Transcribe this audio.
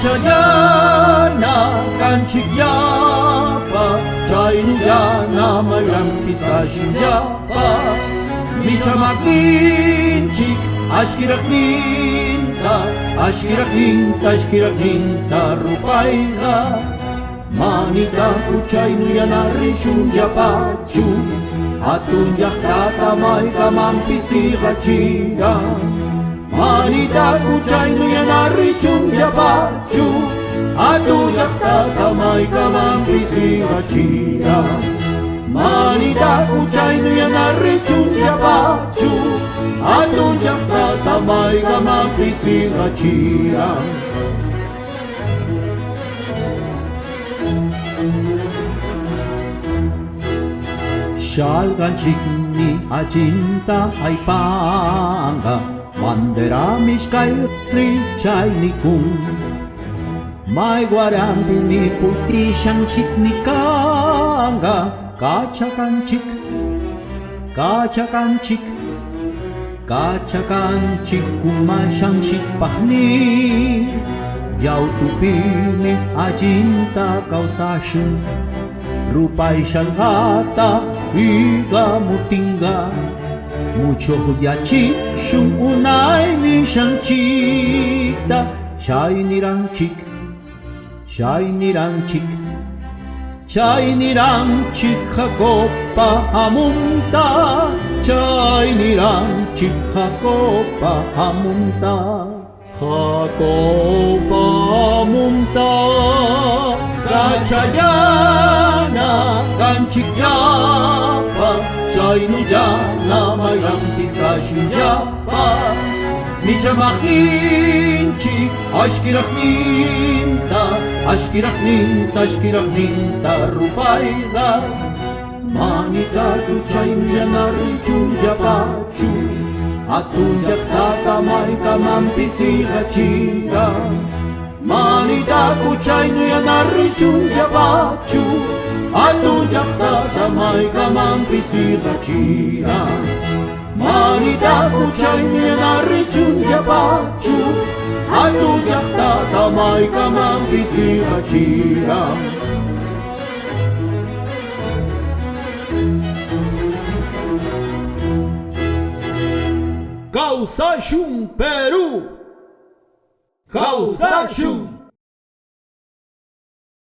Kachayana kanchiyapa Chaynuyana mayam pistachiyapa Michamakinchik ashkirakninta ashkirakninta rupayga Manita kuchaynuyana rishunyapachu Atun yahtata maykaman pisigachira Manita kuchaynuyana rishunyapachu Atun yahtata maykaman pisigachira Manita kuchaynuyana rishunyapachu Atun yahtata maykaman pisigachira Shalganchikni achinta aipanga Bandera mishkai richayni kun Mai guarambini puti shanchikni kanga Kachakanchik kuma shanchik pahni Yautupini achinta kausashun Rupai shalgata Iga mutinga Mucho huyachi Shum unay ni shanchita Shiny ranchik Hakopa amunta Shiny ranchik Hakopa amunta Hakopa amunta Kachayana kanchikyapa Chaynuyana mayam pistachiyapa Michamakinchik ashkirakninta rupayga Manita kuchaynuyana richunyapachu Atun yahtata maykaman pisigachira Manita kuchaynuyana richunyapachu Atun yahtata maykaman pisigachira Manita kuchaynuyana richunyapachu Atun yahtata maykaman pisigachira Causachum Peru Causachum